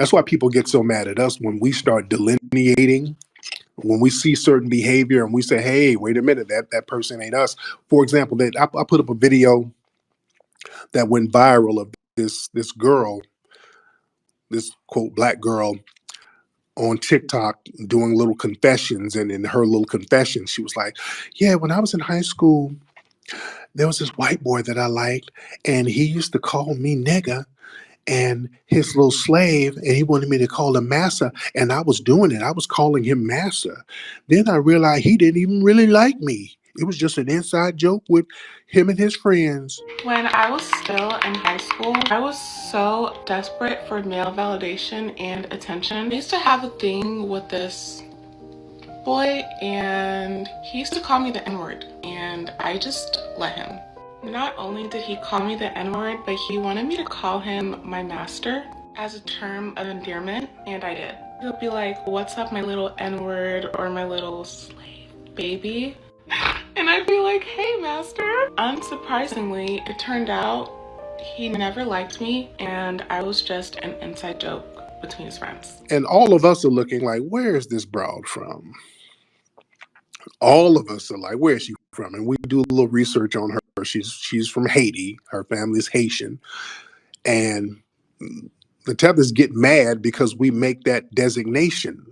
That's why people get so mad at us when we start delineating, when we see certain behavior and we say, hey, wait a minute, that person ain't us. For example, I put up a video that went viral of this girl, this quote black girl on TikTok doing little confessions. And in her little confession, she was like, yeah, when I was in high school, there was this white boy that I liked, and he used to call me nigga and his little slave, and he wanted me to call him massa, and I was doing it. I was calling him massa. Then I realized he didn't even really like me. It was just an inside joke with him and his friends. When I was still in high school, I was so desperate for male validation and attention. I used to have a thing with this boy, and he used to call me the N-word, and I just let him. Not only did he call me the N-word, but he wanted me to call him my master as a term of endearment, and I did. He'll be like, what's up, my little N-word, or my little slave baby? And I'd be like, hey, master. Unsurprisingly, it turned out he never liked me, and I was just an inside joke between his friends. And all of us are looking like, where is this broad from? All of us are like, where is she from? And we do a little research on her. She's from Haiti. Her family's Haitian. And the Tethers get mad because we make that designation.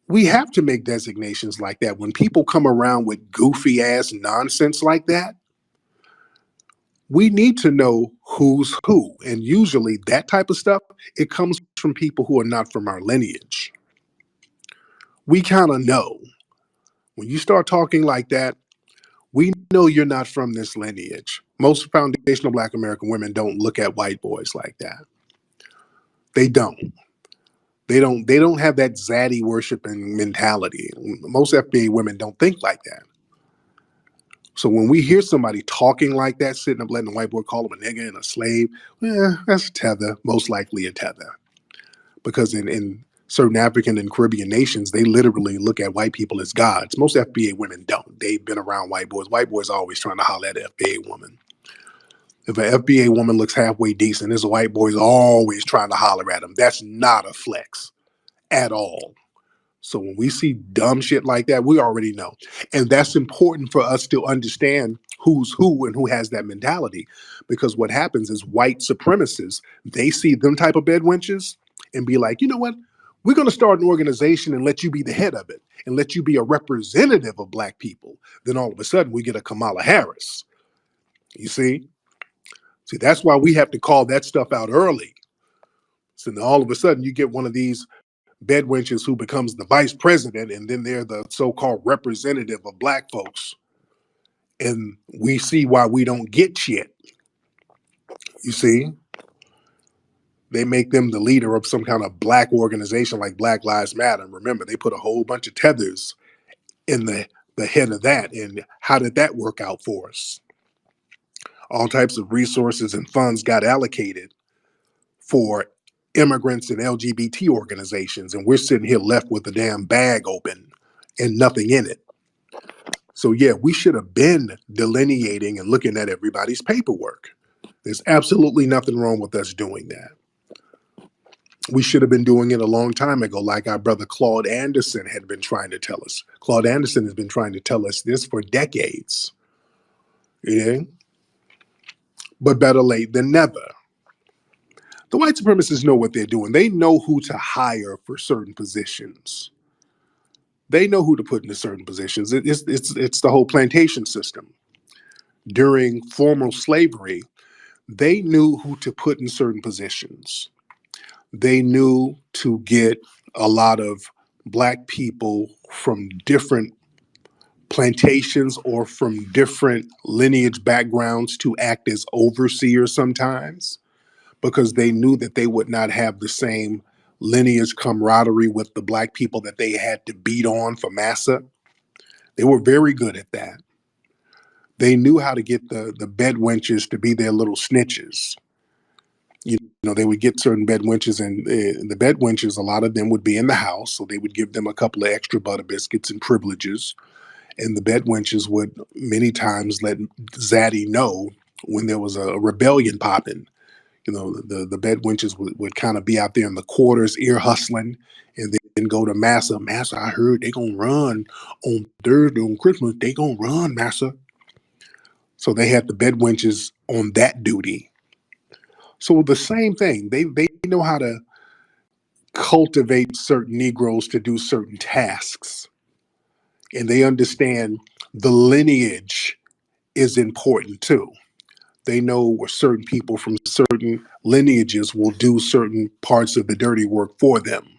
We have to make designations like that. When people come around with goofy ass nonsense like that, we need to know who's who. And usually that type of stuff, it comes from people who are not from our lineage. We kind of know. When you start talking like that, we know you're not from this lineage. Most foundational Black American women don't look at white boys like that. They don't. They don't have that zaddy worshiping mentality. Most FBA women don't think like that. So when we hear somebody talking like that, sitting up letting a white boy call them a nigga and a slave, that's a tether, most likely a tether. Because in certain African and Caribbean nations, they literally look at white people as gods. Most FBA women don't. They've been around white boys. White boys are always trying to holler at an FBA woman. If an FBA woman looks halfway decent, this white boy's always trying to holler at them. That's not a flex at all. So when we see dumb shit like that, we already know. And that's important for us to understand who's who and who has that mentality. Because what happens is white supremacists, they see them type of bedwenches and be like, you know what? We're going to start an organization and let you be the head of it and let you be a representative of Black people. Then all of a sudden we get a Kamala Harris. You see? See, that's why we have to call that stuff out early. So then all of a sudden you get one of these bedwenches who becomes the vice president, and then they're the so-called representative of Black folks. And we see why we don't get shit. You see? They make them the leader of some kind of Black organization like Black Lives Matter. And remember, they put a whole bunch of tethers in the head of that. And how did that work out for us? All types of resources and funds got allocated for immigrants and LGBT organizations, and we're sitting here left with the damn bag open and nothing in it. So yeah, we should have been delineating and looking at everybody's paperwork. There's absolutely nothing wrong with us doing that. We should have been doing it a long time ago, like our brother Claude Anderson had been trying to tell us. Claude Anderson has been trying to tell us this for decades. Yeah? But better late than never. The white supremacists know what they're doing. They know who to hire for certain positions. They know who to put into certain positions. It's the whole plantation system. During formal slavery, they knew who to put in certain positions. They knew to get a lot of Black people from different plantations or from different lineage backgrounds to act as overseers sometimes, because they knew that they would not have the same lineage camaraderie with the Black people that they had to beat on for massa. They were very good at that. They knew how to get the bedwenches to be their little snitches. You know, they would get certain bedwenches, and the bedwenches, a lot of them would be in the house, so they would give them a couple of extra butter biscuits and privileges. And the bedwenches would many times let Zaddy know when there was a rebellion popping. The bedwenches would kind of be out there in the quarters, ear hustling, and then go to Massa. Massa, I heard they gonna run on Thursday on Christmas. They gonna run, Massa. So they had the bedwenches on that duty. So the same thing. They know how to cultivate certain Negroes to do certain tasks, and they understand the lineage is important too. They know where certain people from certain lineages will do certain parts of the dirty work for them.